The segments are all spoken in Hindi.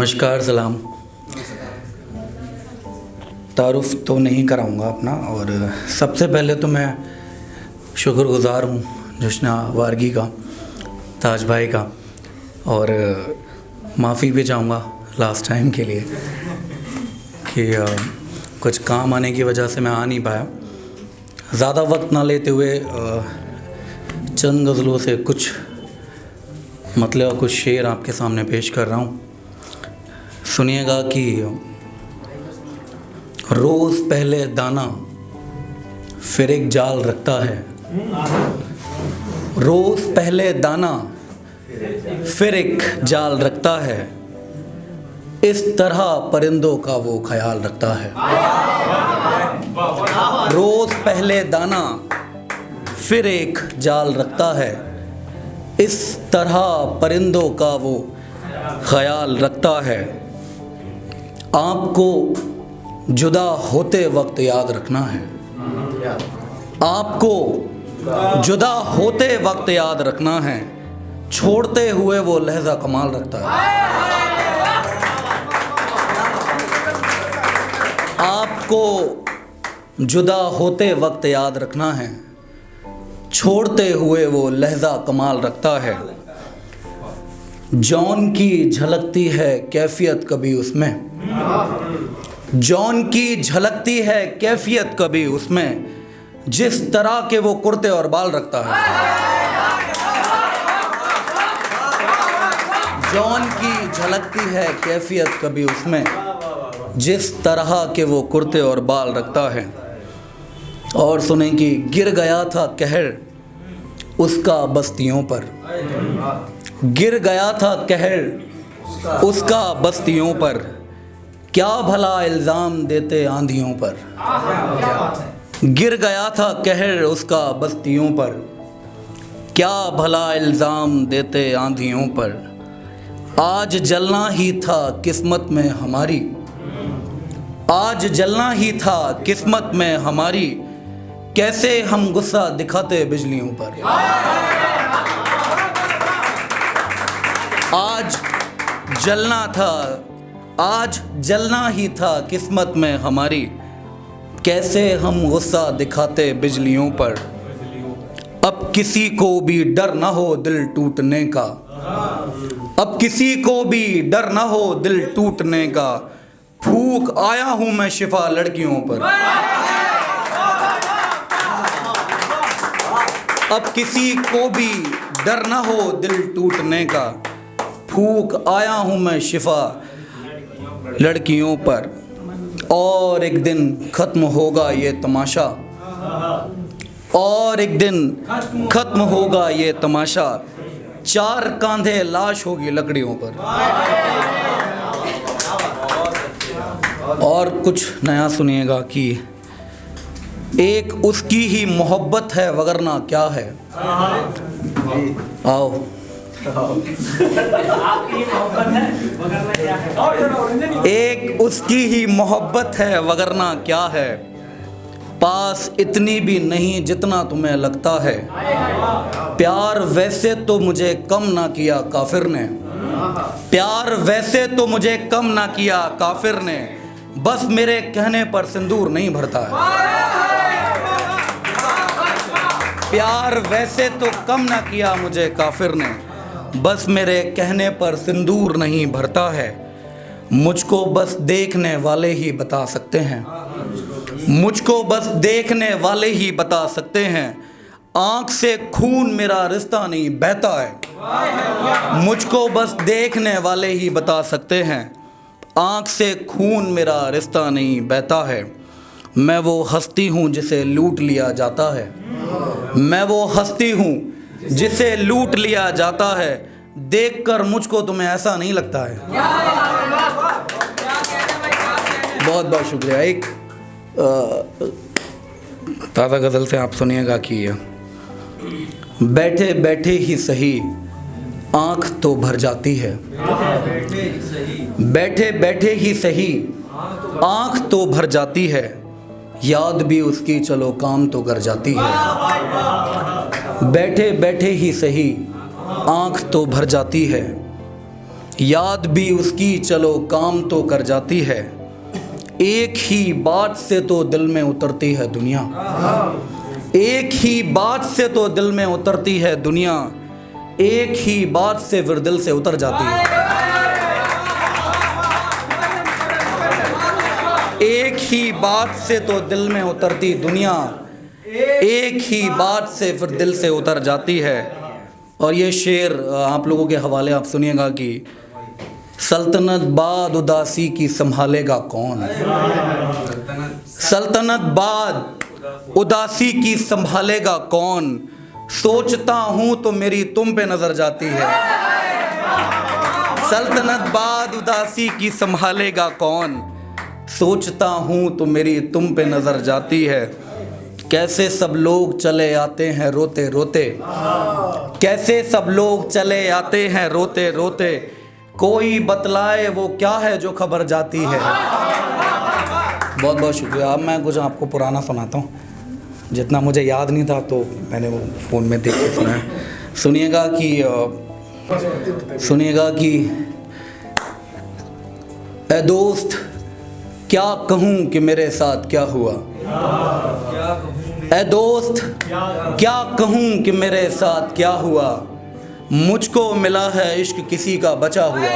नमस्कार, सलाम। तारुफ़ तो नहीं कराऊंगा अपना, और सबसे पहले तो मैं शुक्रगुज़ार हूँ जश्ना वारगी का, ताज भाई का, और माफ़ी भी चाहूँगा लास्ट टाइम के लिए कि कुछ काम आने की वजह से मैं आ नहीं पाया। ज़्यादा वक्त ना लेते हुए चंद गज़लों से कुछ मतलब कुछ शेर आपके सामने पेश कर रहा हूँ। सुनिएगा कि रोज़ पहले दाना फिर एक जाल रखता है, रोज़ पहले दाना फिर एक जाल रखता है, इस तरह परिंदों का वो ख्याल रखता है। रोज़ पहले दाना फिर एक जाल रखता है, इस तरह परिंदों का वो ख्याल रखता है। आपको जुदा होते वक्त याद रखना है, आपको जुदा होते वक्त याद रखना है, छोड़ते हुए वो लहजा कमाल रखता है। आपको जुदा होते वक्त याद रखना है, छोड़ते हुए वो लहजा कमाल रखता है। जौन की झलकती है कैफियत कभी उसमें, जौन की झलकती है कैफियत कभी उसमें, जिस तरह के वो कुर्ते और बाल रखता है। जौन की झलकती है कैफियत कभी उसमें, जिस तरह के वो कुर्ते और बाल रखता है। और सुने कि गिर गया था कहर उसका बस्तियों पर, गिर गया था कहर उसका बस्तियों पर, क्या भला इल्ज़ाम देते आंधियों पर। गिर गया था कहर उसका बस्तियों पर, क्या भला इल्ज़ाम देते आंधियों पर। आज जलना ही था किस्मत में हमारी, आज जलना ही था किस्मत में हमारी, कैसे हम गुस्सा दिखाते बिजलियों पर। आज जलना था, आज जलना ही था किस्मत में हमारी, कैसे हम गुस्सा दिखाते बिजलियों पर। अब किसी को भी डर ना हो दिल टूटने का, अब किसी को भी डर ना हो दिल टूटने का, फूंक आया हूँ मैं शिफा लड़कियों पर। अब किसी को भी डर ना हो दिल टूटने का, फूंक आया हूँ मैं शिफा लड़कियों पर। और एक दिन ख़त्म होगा ये तमाशा, और एक दिन ख़त्म होगा ये तमाशा, चार कांधे लाश होगी लकड़ियों पर। और कुछ नया सुनिएगा कि एक उसकी ही मोहब्बत है वगरना क्या है। आओ एक उसकी ही मोहब्बत है वगरना क्या है, पास इतनी भी नहीं जितना तुम्हें लगता है। प्यार वैसे तो मुझे कम ना किया काफिर ने, प्यार वैसे तो मुझे कम ना किया काफिर ने, बस मेरे कहने पर सिंदूर नहीं भरता है। प्यार वैसे तो कम ना किया मुझे काफिर ने, बस मेरे कहने पर सिंदूर नहीं भरता है। मुझको बस देखने वाले ही बता सकते हैं, मुझको बस देखने वाले ही बता सकते हैं, आँख से खून मेरा रिश्ता नहीं बहता है। मुझको बस देखने वाले ही बता सकते हैं, आँख से खून मेरा रिश्ता नहीं बहता है। मैं वो हस्ती हूँ जिसे लूट लिया जाता है, मैं वो हस्ती हूँ जिसे लूट लिया जाता है, देखकर मुझको तुम्हें ऐसा नहीं लगता है। बहुत बहुत शुक्रिया। एक ताज़ा गज़ल से आप सुनिएगा कि बैठे बैठे ही सही आँख तो भर जाती है, बैठे बैठे ही सही आँख तो भर जाती है, याद भी उसकी चलो काम तो कर जाती है। बैठे बैठे ही सही आँख तो भर जाती है, याद भी उसकी चलो काम तो कर जाती है, एक ही बात से तो दिल में उतरती है दुनिया। एक ही बात से तो दिल में उतरती है दुनिया, एक ही बात से फिर दिल से उतर जाती है। एक ही बात से तो दिल में उतरती दुनिया, एक ही बात से फिर दिल से उतर जाती है। और ये शेर आप लोगों के हवाले आप सुनिएगा कि सल्तनत बाद उदासी की संभालेगा कौन। सल्तनत बाद उदासी की संभालेगा कौन, सोचता हूँ तो मेरी तुम पे नजर जाती है। सल्तनत बाद उदासी की संभालेगा कौन, सोचता हूँ तो मेरी तुम पे नजर जाती है। कैसे सब लोग चले आते हैं रोते रोते, कैसे सब लोग चले आते हैं रोते रोते, कोई बतलाए वो क्या है जो खबर जाती है। बहुत बहुत शुक्रिया। अब मैं कुछ आपको पुराना सुनाता हूँ, जितना मुझे याद नहीं था तो मैंने वो फ़ोन में देख के सुना। सुनिएगा कि ए दोस्त क्या कहूँ कि मेरे साथ क्या हुआ। ए दोस्त क्या कहूँ कि मेरे साथ क्या हुआ, मुझको मिला है इश्क किसी का बचा हुआ।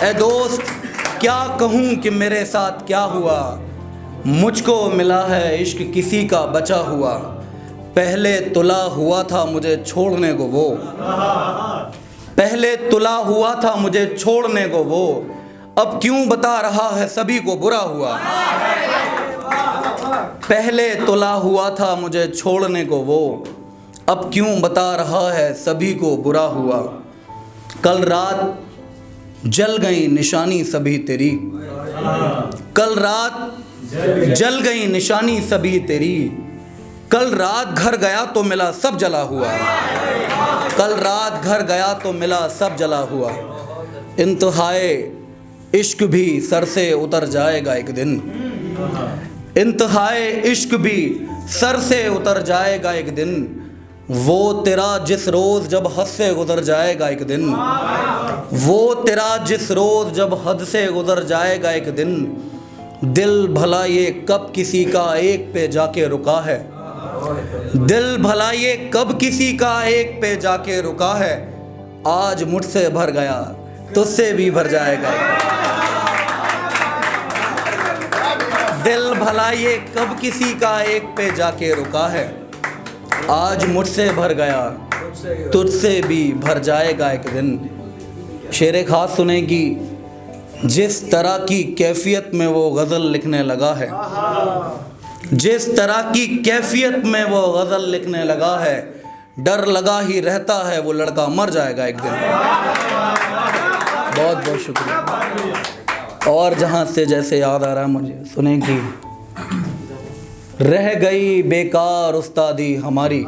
ए दोस्त क्या कहूँ कि मेरे साथ क्या हुआ, मुझको मिला है इश्क किसी का बचा हुआ। पहले तुला हुआ था मुझे छोड़ने को वो, पहले तुला हुआ था मुझे छोड़ने को वो, अब क्यों बता रहा है सभी को बुरा हुआ। पहले तुला हुआ था मुझे छोड़ने को वो, अब क्यों बता रहा है सभी को बुरा हुआ। कल रात जल गई निशानी सभी तेरी, कल रात जल गई निशानी सभी तेरी, कल रात घर गया तो मिला सब जला हुआ। कल रात घर गया तो मिला सब जला हुआ। इंतहाए इश्क भी सर से उतर जाएगा एक दिन, इंतहाए इश्क भी सर से उतर जाएगा एक दिन, वो तेरा जिस रोज़ जब हद से गुजर जाएगा एक दिन, वो तेरा जिस रोज़ जब हद से गुजर जाएगा एक दिन। दिल भला ये कब किसी का एक पे जाके रुका है, दिल भला ये कब किसी का एक पे जाके रुका है, आज मुझसे भर गया तुझसे भी भर जाएगा। दिल भला ये कब किसी का एक पे जाके रुका है, आज मुझसे भर गया तुझसे भी भर जाएगा एक दिन। शेर खास सुने कि जिस तरह की कैफियत में वो गज़ल लिखने लगा है, जिस तरह की कैफियत में वो गज़ल लिखने लगा है, डर लगा ही रहता है वो लड़का मर जाएगा एक दिन। बहुत बहुत शुक्रिया। और जहाँ से जैसे याद आ रहा है मुझे, सुने कि रह गई बेकार उस्तादी हमारी,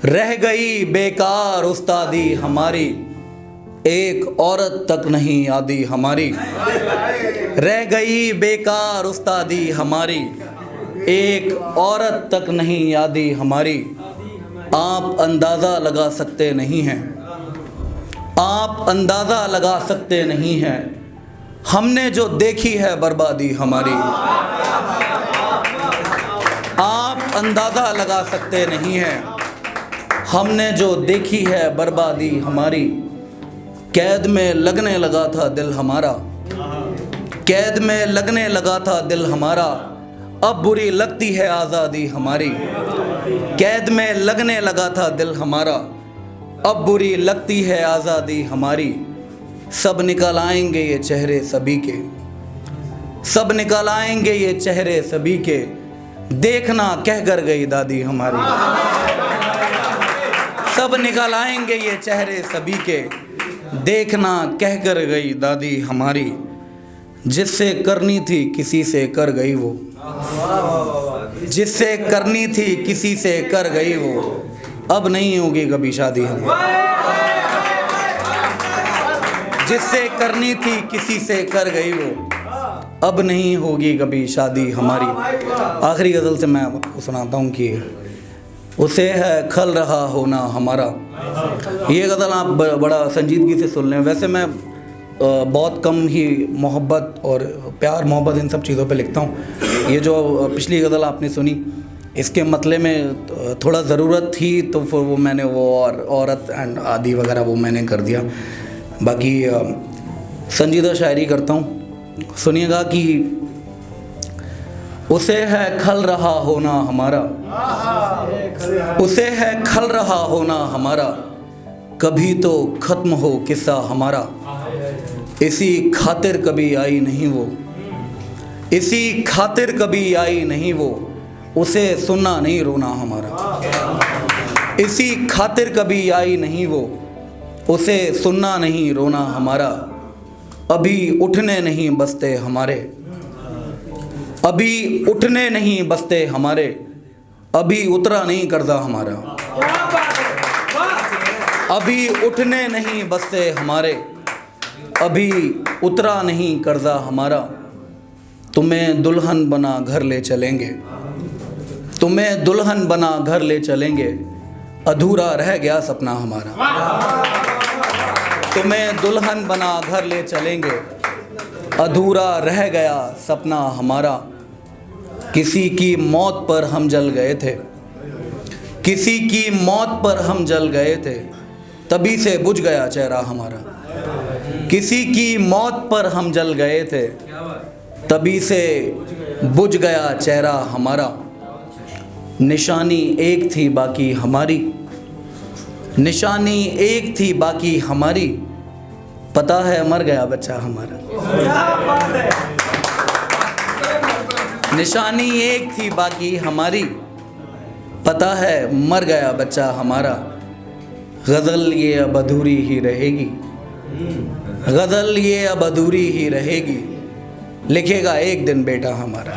रह गई बेकार उस्तादी हमारी, एक औरत तक नहीं आदी हमारी। रह गई बेकार उस्तादी हमारी, एक औरत तक नहीं आदी हमारी। आप अंदाज़ा लगा सकते नहीं हैं, आप अंदाज़ा लगा सकते नहीं हैं, हमने जो देखी है बर्बादी हमारी। आप अंदाज़ा लगा सकते नहीं हैं, हमने जो देखी है बर्बादी हमारी। कैद में लगने लगा था दिल हमारा, कैद में लगने लगा था दिल हमारा, अब बुरी लगती है आज़ादी हमारी। कैद में लगने लगा था दिल हमारा, अब बुरी लगती है आज़ादी हमारी। सब निकल आएंगे ये चेहरे सभी के, सब निकल आएंगे ये चेहरे सभी के, देखना कह कर गई दादी हमारी। सब निकल आएंगे ये चेहरे सभी के, देखना कह कर गई दादी हमारी। जिससे करनी थी किसी से कर गई वो, जिससे करनी थी किसी से कर गई वो, अब नहीं होगी कभी शादी हमारी। जिससे करनी थी किसी से कर गई वो, अब नहीं होगी कभी शादी हमारी। आखिरी गज़ल से मैं आपको सुनाता हूँ कि उसे है खल रहा होना हमारा। ये गज़ल आप बड़ा संजीदगी से सुन लें। वैसे मैं बहुत कम ही मोहब्बत और प्यार मोहब्बत इन सब चीज़ों पे लिखता हूँ। ये जो पिछली गज़ल आपने सुनी, इसके मतले में थोड़ा ज़रूरत थी तो फिर वो मैंने वो और औरत एंड आदि वगैरह वो मैंने कर दिया। बाकी संजीदा शायरी करता हूँ, सुनिएगा कि उसे है खल रहा होना हमारा, उसे है खल रहा होना हमारा, कभी तो ख़त्म हो किस्सा हमारा। इसी खातिर कभी आई नहीं वो, इसी खातिर कभी आई नहीं वो, उसे सुनना नहीं रोना हमारा। इसी खातिर कभी आई नहीं वो, उसे सुनना नहीं रोना हमारा। अभी उठने नहीं बसते हमारे, अभी उठने नहीं बसते हमारे, अभी उतरा नहीं कर्जा हमारा। अभी उठने नहीं बसते हमारे, अभी उतरा नहीं कर्जा हमारा। तुम्हें दुल्हन बना घर ले चलेंगे, तुम्हें दुल्हन बना घर ले चलेंगे, अधूरा रह गया सपना हमारा। तुम्हें दुल्हन बना घर ले चलेंगे, अधूरा रह गया सपना हमारा। किसी की मौत पर हम जल गए थे, किसी की मौत पर हम जल गए थे, तभी से बुझ गया चेहरा हमारा। किसी की मौत पर हम जल गए थे, तभी से बुझ गया चेहरा हमारा। निशानी एक थी बाकी हमारी, निशानी एक थी बाकी हमारी, पता है मर गया बच्चा हमारा। निशानी एक थी बाकी हमारी, पता है मर गया बच्चा हमारा। गज़ल ये अब अधूरी ही रहेगी, गज़ल ये अब अधूरी ही रहेगी, लिखेगा एक दिन बेटा हमारा।